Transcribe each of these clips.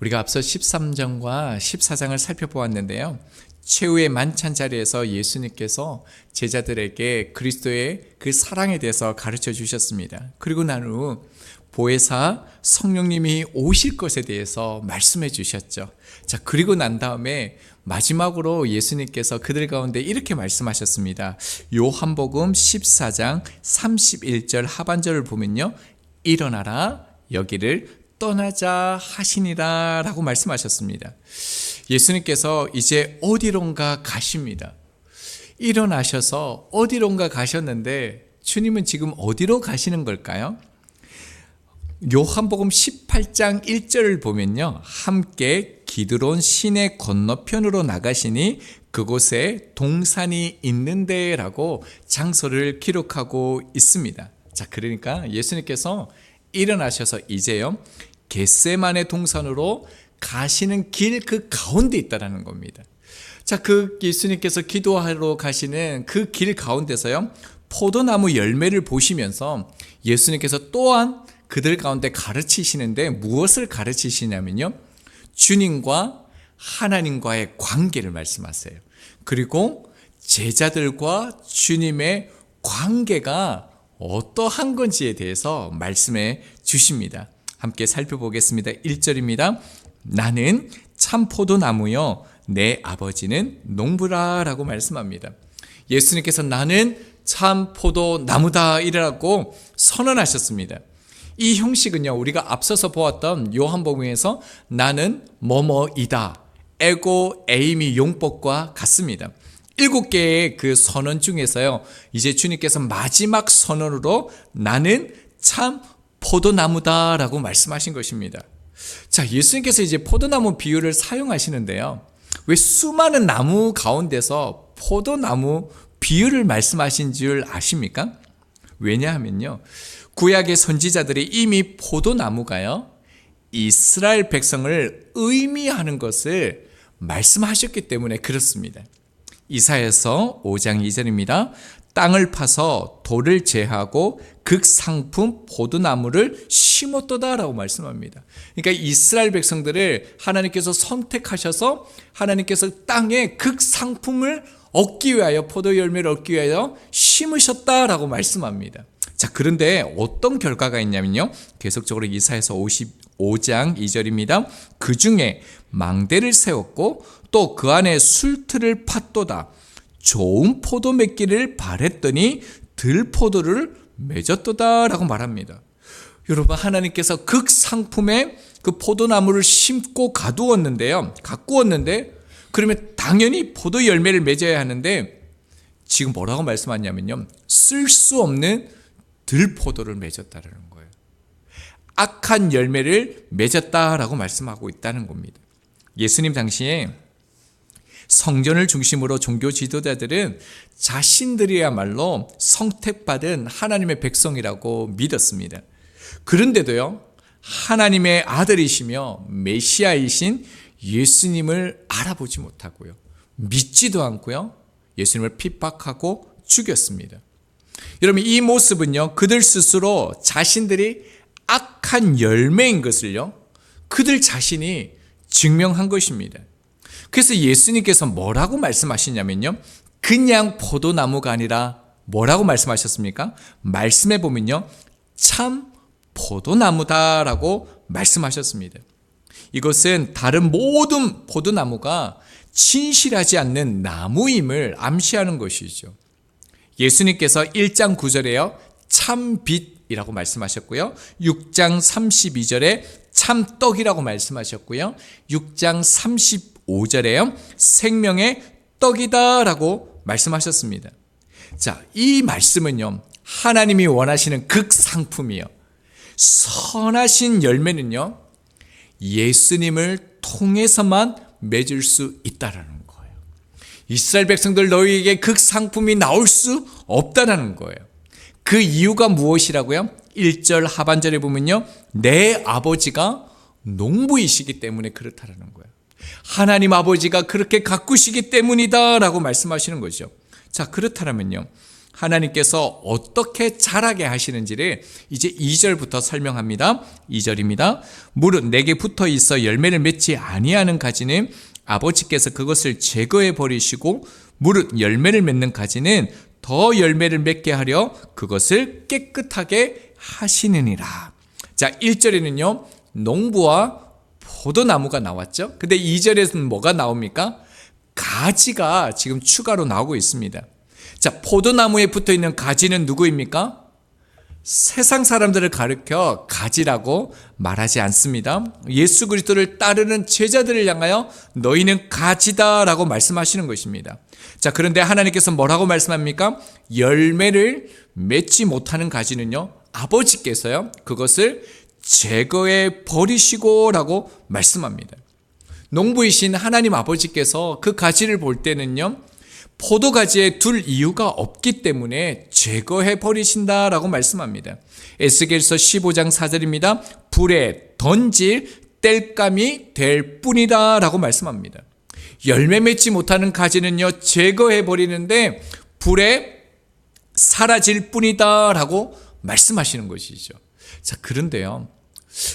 우리가 앞서 13장과 14장을 살펴보았는데요. 최후의 만찬 자리에서 예수님께서 제자들에게 그리스도의 그 사랑에 대해서 가르쳐 주셨습니다. 그리고 난 후 보혜사 성령님이 오실 것에 대해서 말씀해 주셨죠. 자, 그리고 난 다음에 마지막으로 예수님께서 그들 가운데 이렇게 말씀하셨습니다. 요한복음 14장 31절 하반절을 보면요, 일어나라 여기를 떠나자 하시니라 라고 말씀하셨습니다. 예수님께서 이제 어디론가 가십니다. 일어나셔서 어디론가 가셨는데 주님은 지금 어디로 가시는 걸까요? 요한복음 18장 1절을 보면요, 함께 기드론 시내 건너편으로 나가시니 그곳에 동산이 있는데 라고 장소를 기록하고 있습니다. 자, 그러니까 예수님께서 일어나셔서 이제요 겟세마네 동산으로 가시는 길 그 가운데 있다라는 겁니다. 자, 그 예수님께서 기도하러 가시는 그 길 가운데서요 포도나무 열매를 보시면서 예수님께서 또한 그들 가운데 가르치시는데 무엇을 가르치시냐면요, 주님과 하나님과의 관계를 말씀하세요. 그리고 제자들과 주님의 관계가 어떠한 건지에 대해서 말씀해 주십니다. 함께 살펴보겠습니다. 1절입니다. 나는 참 포도나무요 내 아버지는 농부라 라고 말씀합니다. 예수님께서 나는 참 포도나무다 이라고 선언하셨습니다. 이 형식은요 우리가 앞서서 보았던 요한복음에서 나는 뭐뭐이다 에고 에이미 용법과 같습니다. 7개의 그 선언 중에서요 이제 주님께서 마지막 선언으로 나는 참 포도나무다 라고 말씀하신 것입니다. 자, 예수님께서 이제 포도나무 비유를 사용하시는데요, 왜 수많은 나무 가운데서 포도나무 비유를 말씀하신 줄 아십니까? 왜냐하면요 구약의 선지자들이 이미 포도나무가요 이스라엘 백성을 의미하는 것을 말씀하셨기 때문에 그렇습니다. 이사야서 5장 2절입니다. 땅을 파서 돌을 제하고 극상품 포도나무를 심었도다 라고 말씀합니다. 그러니까 이스라엘 백성들을 하나님께서 선택하셔서 하나님께서 땅에 극상품을 얻기 위하여 포도 열매를 얻기 위하여 심으셨다라고 말씀합니다. 자, 그런데 어떤 결과가 있냐면요, 계속적으로 이사야서 55장 2절입니다. 그 중에 망대를 세웠고 또 그 안에 술틀을 팠도다. 좋은 포도 맺기를 바랬더니 들포도를 맺었도다 라고 말합니다. 여러분, 하나님께서 극상품의 그 포도나무를 심고 가꾸었는데 그러면 당연히 포도 열매를 맺어야 하는데 지금 뭐라고 말씀하냐면요, 쓸 수 없는 들포도를 맺었다는 거예요. 악한 열매를 맺었다라고 말씀하고 있다는 겁니다. 예수님 당시에 성전을 중심으로 종교 지도자들은 자신들이야말로 선택받은 하나님의 백성이라고 믿었습니다. 그런데도요 하나님의 아들이시며 메시아이신 예수님을 알아보지 못하고요 믿지도 않고요 예수님을 핍박하고 죽였습니다. 여러분, 이 모습은요 그들 스스로 자신들이 악한 열매인 것을요 그들 자신이 증명한 것입니다. 그래서 예수님께서 뭐라고 말씀하시냐면요, 그냥 포도나무가 아니라 뭐라고 말씀하셨습니까? 말씀해 보면요 참 포도나무다라고 말씀하셨습니다. 이것은 다른 모든 포도나무가 진실하지 않는 나무임을 암시하는 것이죠. 예수님께서 1장 9절에요 참빛이라고 말씀하셨고요, 6장 32절에 참떡이라고 말씀하셨고요, 6장 35절에요 생명의 떡이다 라고 말씀하셨습니다. 자, 이 말씀은요 하나님이 원하시는 극상품이요 선하신 열매는요 예수님을 통해서만 맺을 수 있다라는 거예요. 이스라엘 백성들, 너희에게 극상품이 나올 수 없다라는 거예요. 그 이유가 무엇이라고요? 1절 하반절에 보면요 내 아버지가 농부이시기 때문에 그렇다라는 거예요. 하나님 아버지가 그렇게 가꾸시기 때문이다 라고 말씀하시는 거죠. 자, 그렇다면요 하나님께서 어떻게 자라게 하시는지를 이제 2절부터 설명합니다. 2절입니다. 무릇 내게 붙어 있어 열매를 맺지 아니하는 가지는 아버지께서 그것을 제거해 버리시고 무릇 열매를 맺는 가지는 더 열매를 맺게 하려 그것을 깨끗하게 하시느니라. 자, 1절에는요 농부와 포도나무가 나왔죠. 근데 2절에서는 뭐가 나옵니까? 가지가 지금 추가로 나오고 있습니다. 자, 포도나무에 붙어있는 가지는 누구입니까? 세상 사람들을 가리켜 가지라고 말하지 않습니다. 예수 그리스도를 따르는 제자들을 향하여 너희는 가지다라고 말씀하시는 것입니다. 자, 그런데 하나님께서 뭐라고 말씀합니까? 열매를 맺지 못하는 가지는요 아버지께서요 그것을 제거해 버리시고 라고 말씀합니다. 농부이신 하나님 아버지께서 그 가지를 볼 때는요 포도가지에 둘 이유가 없기 때문에 제거해 버리신다라고 말씀합니다. 에스겔서 15장 4절입니다. 불에 던질 땔감이 될 뿐이다 라고 말씀합니다. 열매 맺지 못하는 가지는요 제거해 버리는데 불에 사라질 뿐이다 라고 말씀하시는 것이죠. 자, 그런데요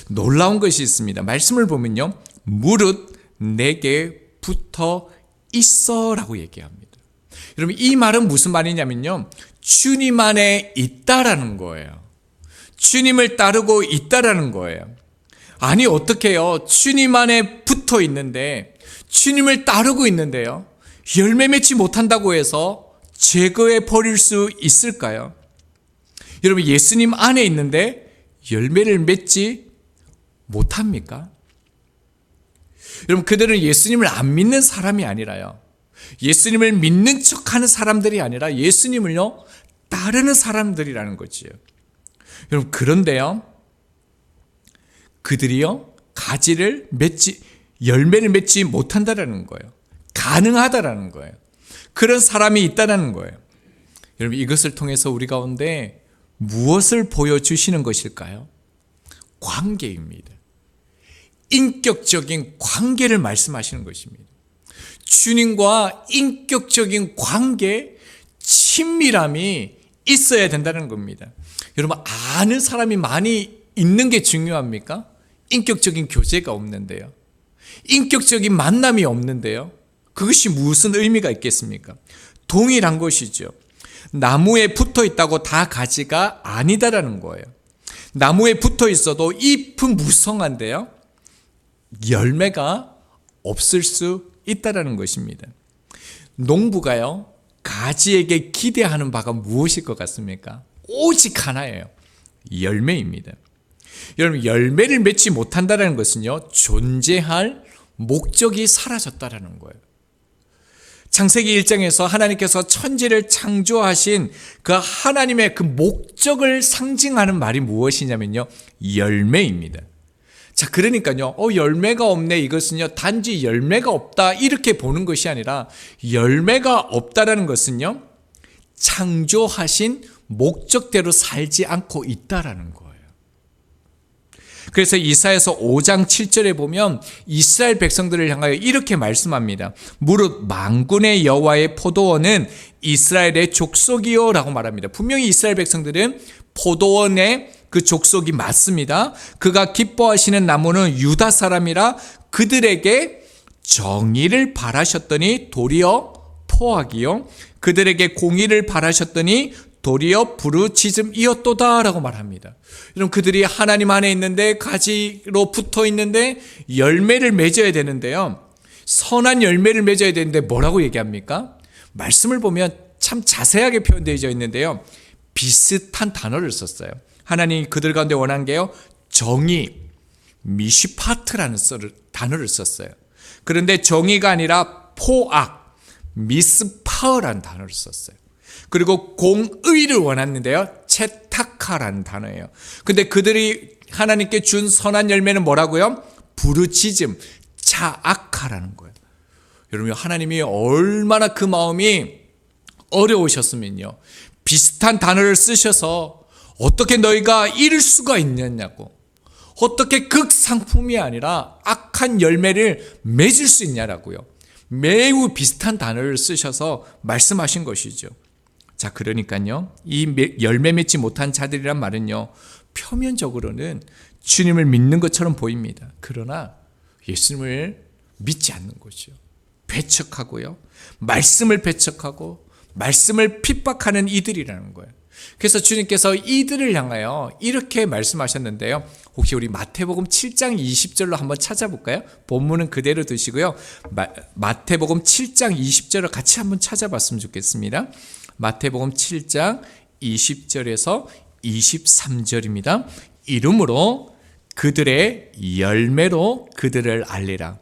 놀라운 것이 있습니다. 말씀을 보면요 무릇 내게 붙어 있어 라고 얘기합니다. 여러분, 이 말은 무슨 말이냐면요 주님 안에 있다라는 거예요. 주님을 따르고 있다라는 거예요. 아니, 어떡해요? 주님 안에 붙어 있는데, 주님을 따르고 있는데요 열매 맺지 못한다고 해서 제거해 버릴 수 있을까요? 여러분, 예수님 안에 있는데 열매를 맺지 못합니까? 여러분, 그들은 예수님을 안 믿는 사람이 아니라요 예수님을 믿는 척하는 사람들이 아니라 예수님을요 따르는 사람들이라는 거지요. 여러분, 그런데요 그들이요 가지를 열매를 맺지 못한다라는 거예요. 가능하다라는 거예요. 그런 사람이 있다라는 거예요. 여러분, 이것을 통해서 우리 가운데 무엇을 보여주시는 것일까요? 관계입니다. 인격적인 관계를 말씀하시는 것입니다. 주님과 인격적인 관계, 친밀함이 있어야 된다는 겁니다. 여러분, 아는 사람이 많이 있는 게 중요합니까? 인격적인 교제가 없는데요. 인격적인 만남이 없는데요. 그것이 무슨 의미가 있겠습니까? 동일한 것이죠. 나무에 붙어 있다고 다 가지가 아니다라는 거예요. 나무에 붙어 있어도 잎은 무성한데요 열매가 없을 수 있다라는 것입니다. 농부가요 가지에게 기대하는 바가 무엇일 것 같습니까? 오직 하나예요. 열매입니다. 여러분, 열매를 맺지 못한다는 것은요 존재할 목적이 사라졌다라는 거예요. 창세기 1장에서 하나님께서 천지를 창조하신 그 하나님의 그 목적을 상징하는 말이 무엇이냐면요 열매입니다. 자, 그러니까요 열매가 없네, 이것은요 단지 열매가 없다 이렇게 보는 것이 아니라 열매가 없다라는 것은요 창조하신 목적대로 살지 않고 있다라는 거예요. 그래서 이사야서 5장 7절에 보면 이스라엘 백성들을 향하여 이렇게 말씀합니다. 무릇 만군의 여호와의 포도원은 이스라엘의 족속이요 라고 말합니다. 분명히 이스라엘 백성들은 포도원의 그 족속이 맞습니다. 그가 기뻐하시는 나무는 유다 사람이라 그들에게 정의를 바라셨더니 도리어 포악이요 그들에게 공의를 바라셨더니 도리어 부르짖음이었도다 라고 말합니다. 여러분, 그들이 하나님 안에 있는데 가지로 붙어 있는데 열매를 맺어야 되는데요 선한 열매를 맺어야 되는데 뭐라고 얘기합니까? 말씀을 보면 참 자세하게 표현되어 있는데요 비슷한 단어를 썼어요. 하나님이 그들 가운데 원한 게요 정의, 미시파트라는 단어를 썼어요. 그런데 정의가 아니라 포악, 미스파어라는 단어를 썼어요. 그리고 공의를 원했는데요 체타카라는 단어예요. 근데 그들이 하나님께 준 선한 열매는 뭐라고요? 부르짖음, 자아카라는 거예요. 여러분, 하나님이 얼마나 그 마음이 어려우셨으면요 비슷한 단어를 쓰셔서 어떻게 너희가 이럴 수가 있느냐고, 어떻게 극상품이 아니라 악한 열매를 맺을 수 있냐라고요 매우 비슷한 단어를 쓰셔서 말씀하신 것이죠. 자, 그러니까요, 이 열매 맺지 못한 자들이란 말은요, 표면적으로는 주님을 믿는 것처럼 보입니다. 그러나 예수님을 믿지 않는 거죠. 배척하고요, 말씀을 배척하고 말씀을 핍박하는 이들이라는 거예요. 그래서 주님께서 이들을 향하여 이렇게 말씀하셨는데요. 혹시 우리 마태복음 7장 20절로 한번 찾아볼까요? 본문은 그대로 드시고요. 마태복음 7장 20절을 같이 한번 찾아봤으면 좋겠습니다. 마태복음 7장 20절에서 23절입니다. 이름으로 그들의 열매로 그들을 알리라.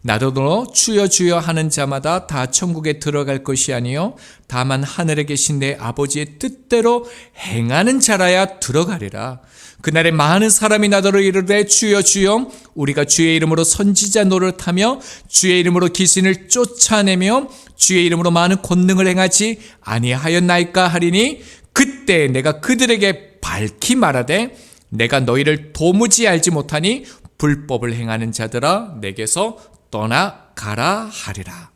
나더러 주여 주여 하는 자마다 다 천국에 들어갈 것이 아니요 다만 하늘에 계신 내 아버지의 뜻대로 행하는 자라야 들어가리라. 그날에 많은 사람이 나더러 이르되 주여 주여 우리가 주의 이름으로 선지자 노릇하며 주의 이름으로 귀신을 쫓아내며 주의 이름으로 많은 권능을 행하지 아니하였나이까 하리니 그때 내가 그들에게 밝히 말하되 내가 너희를 도무지 알지 못하니 불법을 행하는 자들아 내게서 떠나가라 하리라.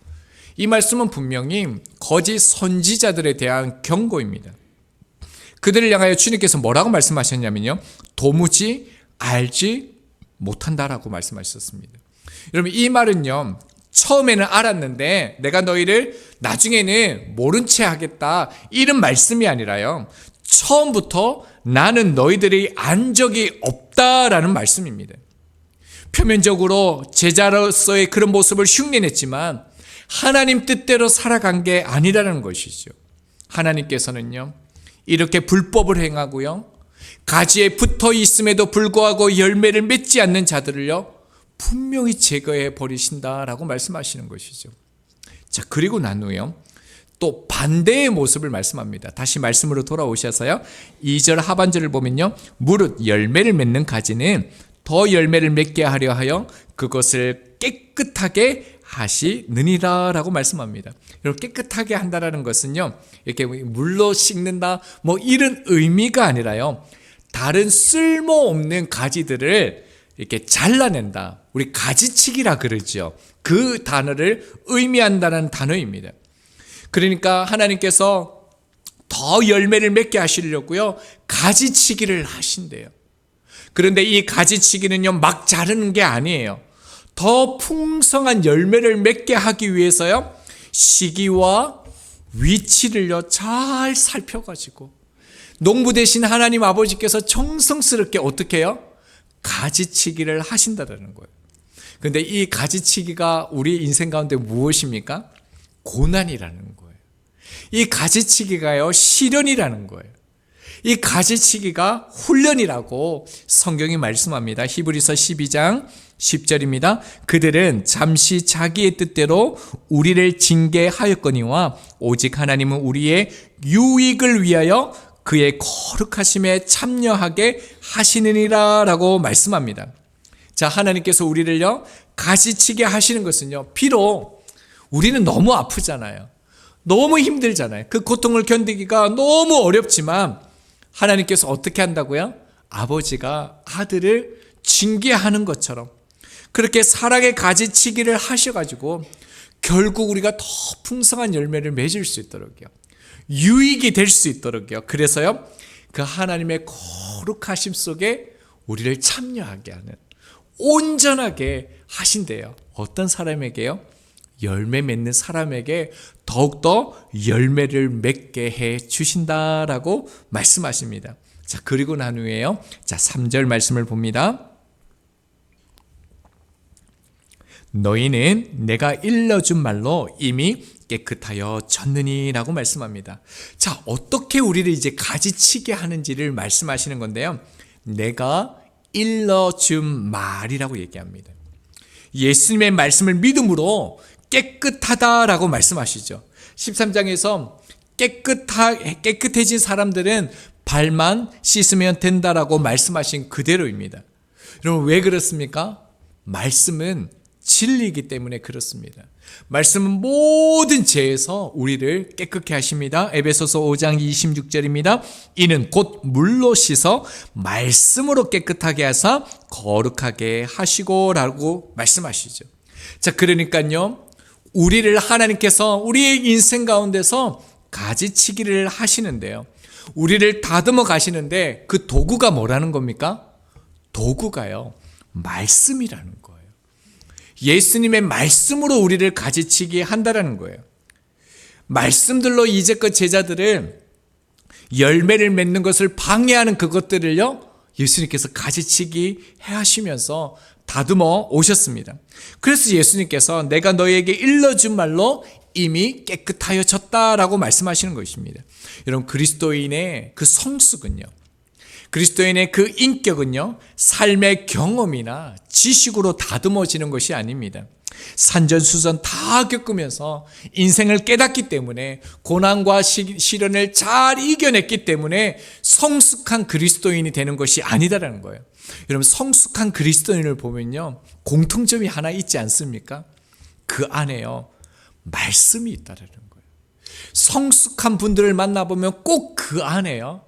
이 말씀은 분명히 거짓 선지자들에 대한 경고입니다. 그들을 향하여 주님께서 뭐라고 말씀하셨냐면요, 도무지 알지 못한다라고 말씀하셨습니다. 여러분, 이 말은요, 처음에는 알았는데 내가 너희를 나중에는 모른 채 하겠다, 이런 말씀이 아니라요, 처음부터 나는 너희들이 안 적이 없다라는 말씀입니다. 표면적으로 제자로서의 그런 모습을 흉내냈지만 하나님 뜻대로 살아간 게 아니라는 것이죠. 하나님께서는요, 이렇게 불법을 행하고요, 가지에 붙어 있음에도 불구하고 열매를 맺지 않는 자들을요, 분명히 제거해 버리신다라고 말씀하시는 것이죠. 자, 그리고 난 후에요, 또 반대의 모습을 말씀합니다. 다시 말씀으로 돌아오셔서요, 2절 하반절을 보면요, 무릇 열매를 맺는 가지는 더 열매를 맺게 하려 하여 그것을 깨끗하게 하시느니라 라고 말씀합니다. 여러분, 깨끗하게 한다라는 것은요, 이렇게 물로 씻는다 뭐 이런 의미가 아니라요, 다른 쓸모없는 가지들을 이렇게 잘라낸다, 우리 가지치기라 그러죠. 그 단어를 의미한다는 단어입니다. 그러니까 하나님께서 더 열매를 맺게 하시려고요, 가지치기를 하신대요. 그런데 이 가지치기는요, 막 자르는 게 아니에요. 더 풍성한 열매를 맺게 하기 위해서요, 시기와 위치를요 잘 살펴가지고 농부 되신 하나님 아버지께서 정성스럽게 어떻게 해요? 가지치기를 하신다는 거예요. 그런데 이 가지치기가 우리 인생 가운데 무엇입니까? 고난이라는 거예요. 이 가지치기가요, 시련이라는 거예요. 이 가지치기가 훈련이라고 성경이 말씀합니다. 히브리서 12장 10절입니다. 그들은 잠시 자기의 뜻대로 우리를 징계하였거니와 오직 하나님은 우리의 유익을 위하여 그의 거룩하심에 참여하게 하시느니라 라고 말씀합니다. 자, 하나님께서 우리를요, 가지치게 하시는 것은요, 비록 우리는 너무 아프잖아요. 너무 힘들잖아요. 그 고통을 견디기가 너무 어렵지만 하나님께서 어떻게 한다고요? 아버지가 아들을 징계하는 것처럼 그렇게 사랑의 가지치기를 하셔가지고 결국 우리가 더 풍성한 열매를 맺을 수 있도록요, 유익이 될 수 있도록요, 그래서요, 그 하나님의 거룩하심 속에 우리를 참여하게 하는, 온전하게 하신대요. 어떤 사람에게요? 열매 맺는 사람에게 더욱더 열매를 맺게 해 주신다라고 말씀하십니다. 자, 그리고 난 후에요, 자, 3절 말씀을 봅니다. 너희는 내가 일러준 말로 이미 깨끗하여 졌느니 라고 말씀합니다. 자, 어떻게 우리를 이제 가지치게 하는지를 말씀하시는 건데요, 내가 일러준 말이라고 얘기합니다. 예수님의 말씀을 믿음으로 깨끗하다라고 말씀하시죠. 13장에서 깨끗해진 사람들은 발만 씻으면 된다라고 말씀하신 그대로입니다. 여러분, 왜 그렇습니까? 말씀은 진리이기 때문에 그렇습니다. 말씀은 모든 죄에서 우리를 깨끗게 하십니다. 에베소서 5장 26절입니다. 이는 곧 물로 씻어 말씀으로 깨끗하게 하사 거룩하게 하시고 라고 말씀하시죠. 자, 그러니까요, 우리를 하나님께서 우리의 인생 가운데서 가지치기를 하시는데요. 우리를 다듬어 가시는데 그 도구가 뭐라는 겁니까? 도구가요, 말씀이라는 거예요. 예수님의 말씀으로 우리를 가지치기 한다라는 거예요. 말씀들로 이제껏 제자들을 열매를 맺는 것을 방해하는 그것들을요, 예수님께서 가지치기 해 하시면서 다듬어 오셨습니다. 그래서 예수님께서 내가 너에게 일러준 말로 이미 깨끗하여졌다라고 말씀하시는 것입니다. 여러분, 그리스도인의 그 성숙은요, 그리스도인의 그 인격은요, 삶의 경험이나 지식으로 다듬어지는 것이 아닙니다. 산전수전 다 겪으면서 인생을 깨닫기 때문에, 고난과 시련을 잘 이겨냈기 때문에 성숙한 그리스도인이 되는 것이 아니다라는 거예요. 여러분, 성숙한 그리스도인을 보면요, 공통점이 하나 있지 않습니까? 그 안에요, 말씀이 있다라는 거예요. 성숙한 분들을 만나보면 꼭 그 안에요,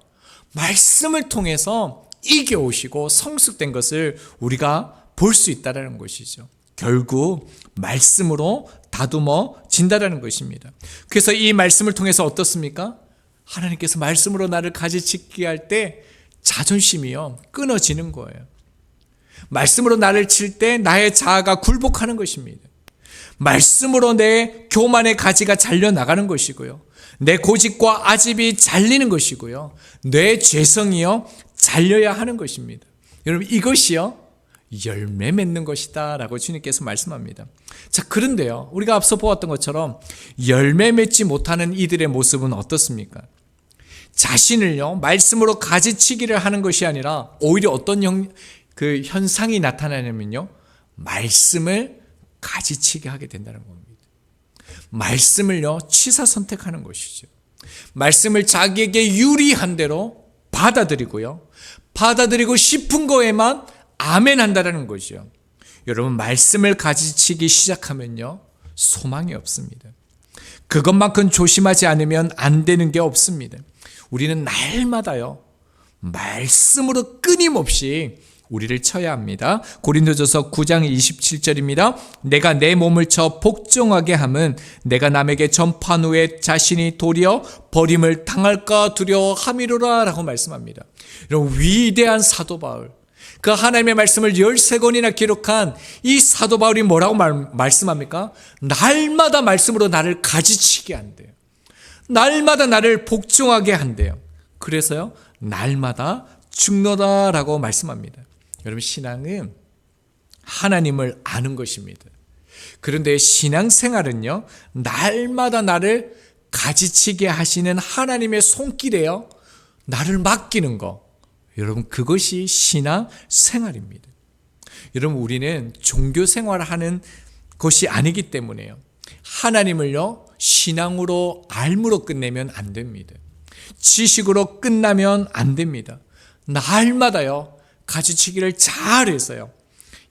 말씀을 통해서 이겨오시고 성숙된 것을 우리가 볼 수 있다는 것이죠. 결국 말씀으로 다듬어진다는 것입니다. 그래서 이 말씀을 통해서 어떻습니까? 하나님께서 말씀으로 나를 가지치기 할 때 자존심이요, 끊어지는 거예요. 말씀으로 나를 칠 때 나의 자아가 굴복하는 것입니다. 말씀으로 내 교만의 가지가 잘려나가는 것이고요, 내 고집과 아집이 잘리는 것이고요, 내 죄성이요, 잘려야 하는 것입니다. 여러분, 이것이요, 열매 맺는 것이다 라고 주님께서 말씀합니다. 자, 그런데요, 우리가 앞서 보았던 것처럼 열매 맺지 못하는 이들의 모습은 어떻습니까? 자신을요, 말씀으로 가지치기를 하는 것이 아니라 오히려 어떤 현상이 나타나냐면요, 말씀을 가지치게 하게 된다는 겁니다. 말씀을요, 취사 선택하는 것이죠. 말씀을 자기에게 유리한 대로 받아들이고요, 받아들이고 싶은 거에만 아멘 한다라는 거죠. 여러분, 말씀을 가지치기 시작하면요, 소망이 없습니다. 그것만큼 조심하지 않으면 안 되는 게 없습니다. 우리는 날마다요, 말씀으로 끊임없이 우리를 쳐야 합니다. 고린도전서 9장 27절입니다. 내가 내 몸을 쳐 복종하게 함은 내가 남에게 전파한 후에 자신이 도리어 버림을 당할까 두려워함이로라 라고 말씀합니다. 여러분, 위대한 사도 바울, 그 하나님의 말씀을 13권이나 기록한 이 사도 바울이 뭐라고 말씀합니까? 날마다 말씀으로 나를 가지치게 한대요. 날마다 나를 복종하게 한대요. 그래서요, 날마다 죽노라라고 말씀합니다. 여러분, 신앙은 하나님을 아는 것입니다. 그런데 신앙생활은요, 날마다 나를 가지치게 하시는 하나님의 손길에요, 나를 맡기는 거. 여러분, 그것이 신앙생활입니다. 여러분, 우리는 종교생활을 하는 것이 아니기 때문에요, 하나님을요, 신앙으로 알므로 끝내면 안 됩니다. 지식으로 끝나면 안 됩니다. 날마다요, 가지치기를 잘해서요,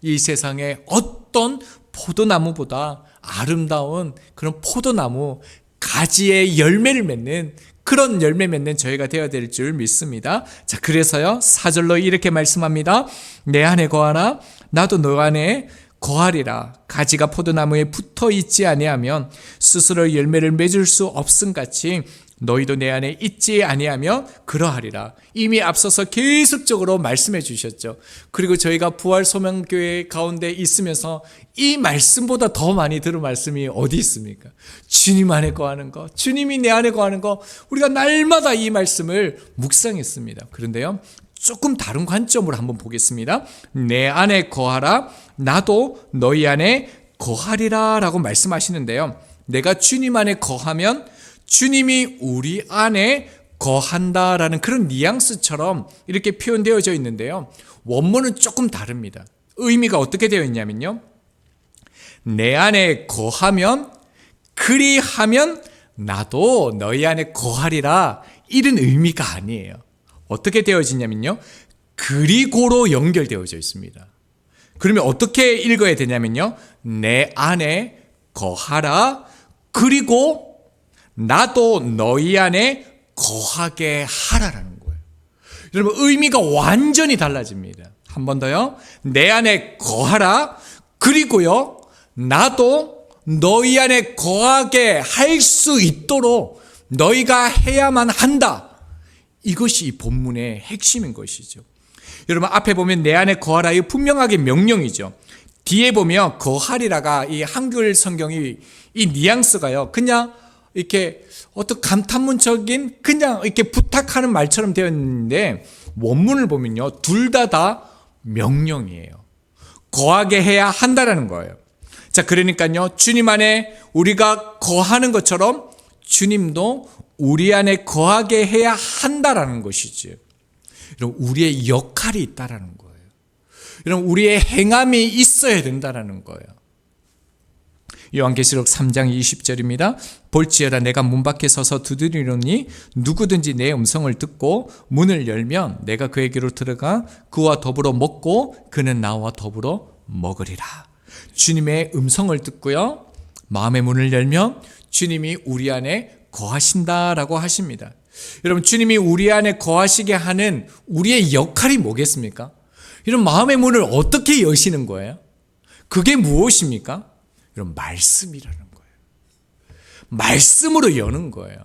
이 세상에 어떤 포도나무보다 아름다운 그런 포도나무 가지에 열매를 맺는, 그런 열매 맺는 저희가 되어야 될 줄 믿습니다. 자, 그래서요, 4절로 이렇게 말씀합니다. 내 안에 거하라, 나도 너 안에 거하리라. 가지가 포도나무에 붙어 있지 아니하면 스스로 열매를 맺을 수 없음같이 너희도 내 안에 있지 아니하면 그러하리라. 이미 앞서서 계속적으로 말씀해 주셨죠. 그리고 저희가 부활소명교회 가운데 있으면서 이 말씀보다 더 많이 들은 말씀이 어디 있습니까? 주님 안에 거하는 거, 주님이 내 안에 거하는 거, 우리가 날마다 이 말씀을 묵상했습니다. 그런데요, 조금 다른 관점으로 한번 보겠습니다. 내 안에 거하라, 나도 너희 안에 거하리라 라고 말씀하시는데요, 내가 주님 안에 거하면 주님이 우리 안에 거한다라는 그런 뉘앙스처럼 이렇게 표현되어져 있는데요, 원문은 조금 다릅니다. 의미가 어떻게 되어 있냐면요, 내 안에 거하면, 그리하면 나도 너희 안에 거하리라, 이런 의미가 아니에요. 어떻게 되어지냐면요, 그리고로 연결되어져 있습니다. 그러면 어떻게 읽어야 되냐면요, 내 안에 거하라, 그리고 나도 너희 안에 거하게 하라라는 거예요. 여러분, 의미가 완전히 달라집니다. 한 번 더요. 내 안에 거하라, 그리고요, 나도 너희 안에 거하게 할 수 있도록 너희가 해야만 한다. 이것이 이 본문의 핵심인 것이죠. 여러분, 앞에 보면 내 안에 거하라, 이 분명하게 명령이죠. 뒤에 보면 거하리라가 이 한글 성경이 이 뉘앙스가요, 그냥 이렇게 어떤 감탄문적인 그냥 이렇게 부탁하는 말처럼 되어 있는데, 원문을 보면요, 둘 다 명령이에요. 거하게 해야 한다라는 거예요. 자, 그러니까요, 주님 안에 우리가 거하는 것처럼 주님도 우리 안에 거하게 해야 한다라는 것이죠. 여러분, 우리의 역할이 있다라는 거예요. 여러분, 우리의 행함이 있어야 된다라는 거예요. 요한계시록 3장 20절입니다. 볼지어다 내가 문 밖에 서서 두드리노니 누구든지 내 음성을 듣고 문을 열면 내가 그에게로 들어가 그와 더불어 먹고 그는 나와 더불어 먹으리라. 주님의 음성을 듣고요, 마음의 문을 열면 주님이 우리 안에 거하신다라고 하십니다. 여러분, 주님이 우리 안에 거하시게 하는 우리의 역할이 뭐겠습니까? 이런 마음의 문을 어떻게 여시는 거예요? 그게 무엇입니까? 이런 말씀이라는 거예요. 말씀으로 여는 거예요.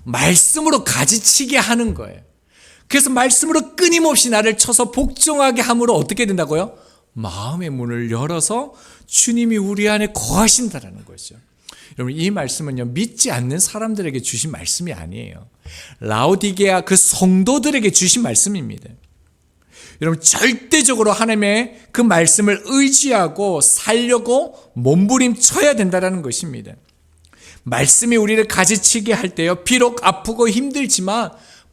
말씀으로 가지치게 하는 거예요. 그래서 말씀으로 끊임없이 나를 쳐서 복종하게 함으로 어떻게 된다고요? 마음의 문을 열어서 주님이 우리 안에 거하신다라는 거죠. 여러분, 이 말씀은요, 믿지 않는 사람들에게 주신 말씀이 아니에요. 라오디게아 그 성도들에게 주신 말씀입니다. 여러분, 절대적으로 하나님의 그 말씀을 의지하고 살려고 몸부림쳐야 된다는 것입니다. 말씀이 우리를 가지치게 할 때요, 비록 아프고 힘들지만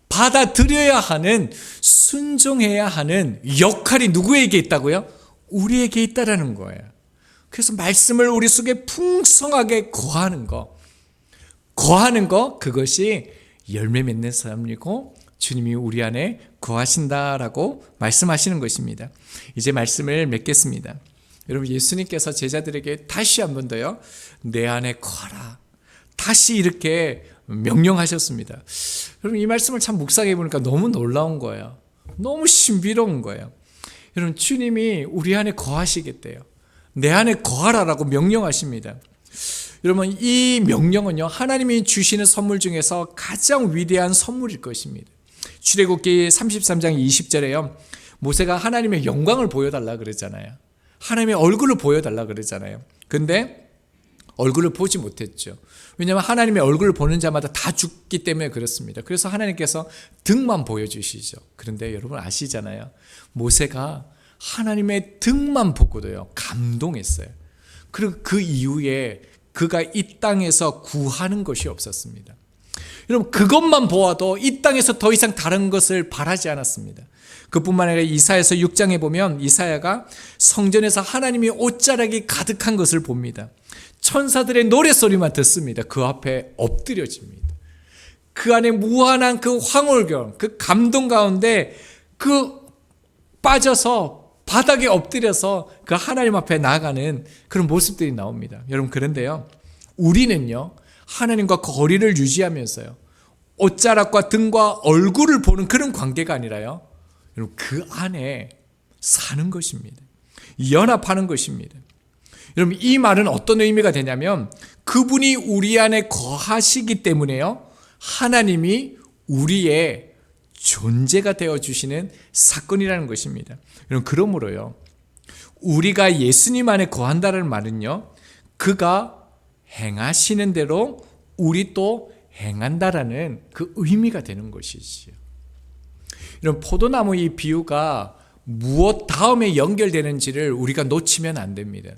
받아들여야 하는, 순종해야 하는 역할이 누구에게 있다고요? 우리에게 있다라는 거예요. 그래서 말씀을 우리 속에 풍성하게 거하는 거, 그것이 열매 맺는 삶이고 주님이 우리 안에 거하신다라고 말씀하시는 것입니다. 이제 말씀을 맺겠습니다. 여러분, 예수님께서 제자들에게 다시 한 번 더요, 내 안에 거하라, 다시 이렇게 명령하셨습니다. 여러분, 이 말씀을 참 묵상해 보니까 너무 놀라운 거예요. 너무 신비로운 거예요. 여러분, 주님이 우리 안에 거하시겠대요. 내 안에 거하라라고 명령하십니다. 여러분, 이 명령은요, 하나님이 주시는 선물 중에서 가장 위대한 선물일 것입니다. 출애굽기 33장 20절에요, 모세가 하나님의 영광을 보여달라 그랬잖아요. 하나님의 얼굴을 보여달라 그랬잖아요. 근데 얼굴을 보지 못했죠. 왜냐하면 하나님의 얼굴을 보는 자마다 다 죽기 때문에 그렇습니다. 그래서 하나님께서 등만 보여주시죠. 그런데 여러분 아시잖아요, 모세가 하나님의 등만 보고도요, 감동했어요. 그리고 그 이후에 그가 이 땅에서 구하는 것이 없었습니다. 여러분, 그것만 보아도 이 땅에서 더 이상 다른 것을 바라지 않았습니다. 그뿐만 아니라 이사야서 6장에 보면 이사야가 성전에서 하나님이 옷자락이 가득한 것을 봅니다. 천사들의 노랫소리만 듣습니다. 그 앞에 엎드려집니다. 그 안에 무한한 그 황홀경, 그 감동 가운데 빠져서 바닥에 엎드려서 그 하나님 앞에 나아가는 그런 모습들이 나옵니다. 여러분, 그런데요, 우리는요, 하나님과 거리를 유지하면서요, 옷자락과 등과 얼굴을 보는 그런 관계가 아니라요, 여러분, 그 안에 사는 것입니다. 연합하는 것입니다. 여러분, 이 말은 어떤 의미가 되냐면, 그분이 우리 안에 거하시기 때문에요, 하나님이 우리의 존재가 되어주시는 사건이라는 것입니다. 여러분, 그러므로요, 우리가 예수님 안에 거한다는 말은요, 그가 행하시는 대로 우리 또 행한다라는 그 의미가 되는 것이지요. 이런 포도나무 이 비유가 무엇 다음에 연결되는지를 우리가 놓치면 안 됩니다.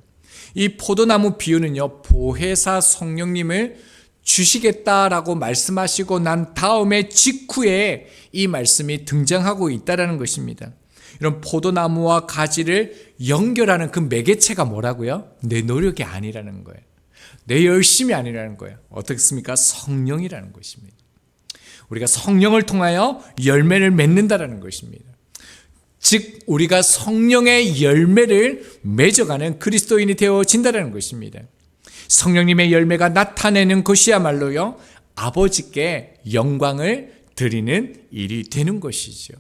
이 포도나무 비유는요, 보혜사 성령님을 주시겠다라고 말씀하시고 난 다음에 직후에 이 말씀이 등장하고 있다는 것입니다. 이런 포도나무와 가지를 연결하는 그 매개체가 뭐라고요? 내 노력이 아니라는 거예요. 내 열심이 아니라는 거예요. 어떻습니까? 성령이라는 것입니다. 우리가 성령을 통하여 열매를 맺는다라는 것입니다. 즉, 우리가 성령의 열매를 맺어가는 그리스도인이 되어진다는 것입니다. 성령님의 열매가 나타내는 것이야말로요, 아버지께 영광을 드리는 일이 되는 것이죠.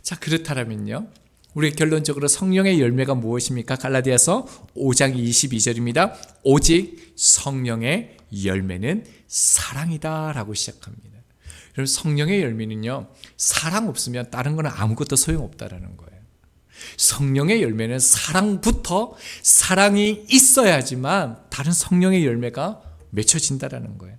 자, 그렇다면요, 우리 결론적으로 성령의 열매가 무엇입니까? 갈라디아서 5장 22절입니다. 오직 성령의 열매는 사랑이다라고 시작합니다. 여러분, 성령의 열매는요, 사랑 없으면 다른 거는 아무것도 소용없다라는 거예요. 성령의 열매는 사랑부터, 사랑이 있어야지만 다른 성령의 열매가 맺혀진다라는 거예요.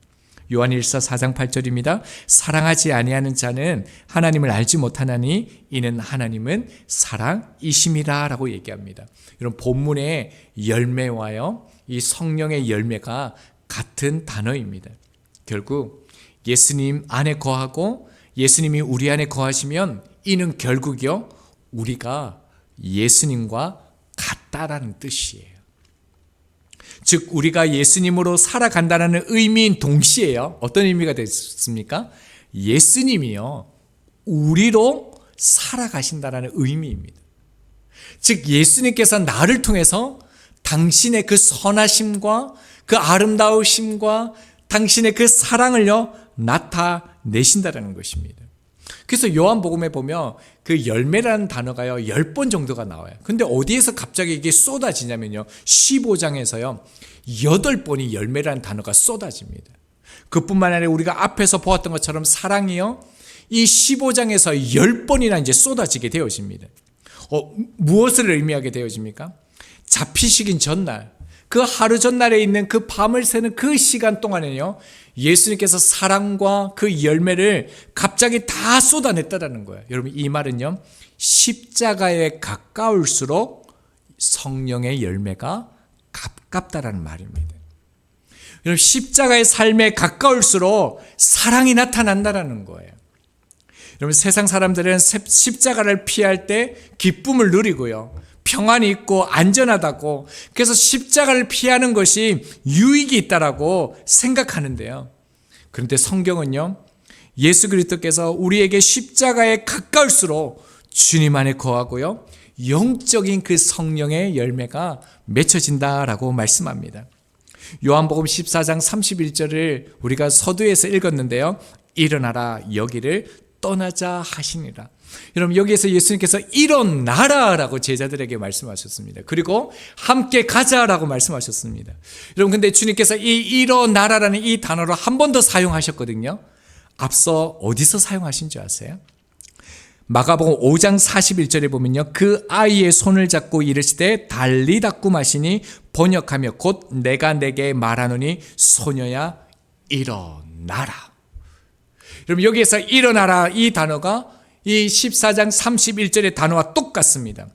요한 1서 4장 8절입니다. 사랑하지 아니하는 자는 하나님을 알지 못하나니 이는 하나님은 사랑이심이라 라고 얘기합니다. 이런 본문의 열매와요, 이 성령의 열매가 같은 단어입니다. 결국 예수님 안에 거하고 예수님이 우리 안에 거하시면 이는 결국요, 우리가 예수님과 같다라는 뜻이에요. 즉 우리가 예수님으로 살아간다는 의미인 동시에요, 어떤 의미가 됐습니까? 예수님이요 우리로 살아가신다는 의미입니다. 즉 예수님께서 나를 통해서 당신의 그 선하심과 그 아름다우심과 당신의 그 사랑을요 나타내신다는 것입니다. 그래서 요한복음에 보면 그 열매라는 단어가요 10번 정도가 나와요. 근데 어디에서 갑자기 이게 쏟아지냐면요, 15장에서요 8번이 열매라는 단어가 쏟아집니다. 그뿐만 아니라 우리가 앞에서 보았던 것처럼 사랑이요, 이 15장에서 10번이나 이제 쏟아지게 되어집니다. 무엇을 의미하게 되어집니까? 잡히시긴 전날, 그 하루 전날에 있는 그 밤을 새는 그 시간 동안에요, 예수님께서 사랑과 그 열매를 갑자기 다 쏟아냈다라는 거예요. 여러분, 이 말은요, 십자가에 가까울수록 성령의 열매가 가깝다라는 말입니다. 여러분, 십자가의 삶에 가까울수록 사랑이 나타난다라는 거예요. 여러분, 세상 사람들은 십자가를 피할 때 기쁨을 누리고요, 평안이 있고 안전하다고, 그래서 십자가를 피하는 것이 유익이 있다라고 생각하는데요. 그런데 성경은요, 예수 그리스도께서 우리에게 십자가에 가까울수록 주님 안에 거하고요, 영적인 그 성령의 열매가 맺혀진다라고 말씀합니다. 요한복음 14장 31절을 우리가 서두에서 읽었는데요, 일어나라 여기를 떠나자 하시니라. 여러분, 여기에서 예수님께서 일어나라라고 제자들에게 말씀하셨습니다. 그리고 함께 가자라고 말씀하셨습니다. 여러분, 근데 주님께서 이 일어나라라는 이 단어를 한 번 더 사용하셨거든요. 앞서 어디서 사용하신 줄 아세요? 마가복음 5장 41절에 보면요, 그 아이의 손을 잡고 이르시되 달리다꿈 하시니 번역하며 곧 내가 내게 말하노니 소녀야 일어나라. 여러분, 여기에서 일어나라 이 단어가 이 14장 31절의 단어와 똑같습니다.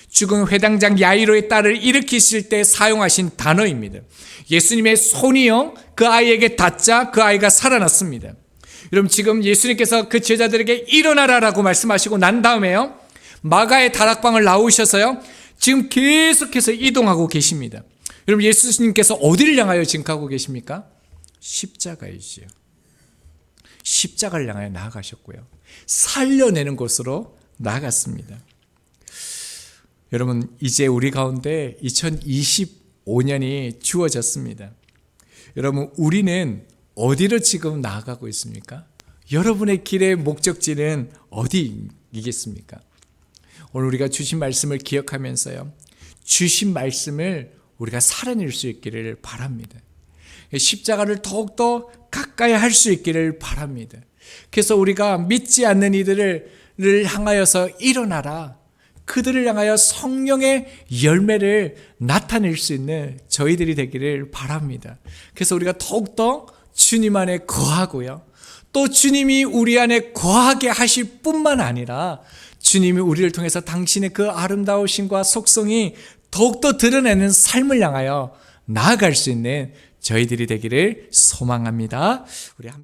죽은 회당장 야이로의 딸을 일으키실 때 사용하신 단어입니다. 예수님의 손이요 그 아이에게 닿자 그 아이가 살아났습니다. 여러분, 지금 예수님께서 그 제자들에게 일어나라라고 말씀하시고 난 다음에요, 마가의 다락방을 나오셔서요 지금 계속해서 이동하고 계십니다. 여러분, 예수님께서 어디를 향하여 지금 가고 계십니까? 십자가이지요. 십자가를 향하여 나아가셨고요, 살려내는 곳으로 나아갔습니다. 여러분, 이제 우리 가운데 2025년이 주어졌습니다. 여러분, 우리는 어디로 지금 나아가고 있습니까? 여러분의 길의 목적지는 어디이겠습니까? 오늘 우리가 주신 말씀을 기억하면서요, 주신 말씀을 우리가 살아낼 수 있기를 바랍니다. 십자가를 더욱더 가까이 할 수 있기를 바랍니다. 그래서 우리가 믿지 않는 이들을 향하여서 일어나라, 그들을 향하여 성령의 열매를 나타낼 수 있는 저희들이 되기를 바랍니다. 그래서 우리가 더욱더 주님 안에 거하고요, 또 주님이 우리 안에 거하게 하실 뿐만 아니라 주님이 우리를 통해서 당신의 그 아름다우심과 속성이 더욱더 드러내는 삶을 향하여 나아갈 수 있는 저희들이 되기를 소망합니다. 우리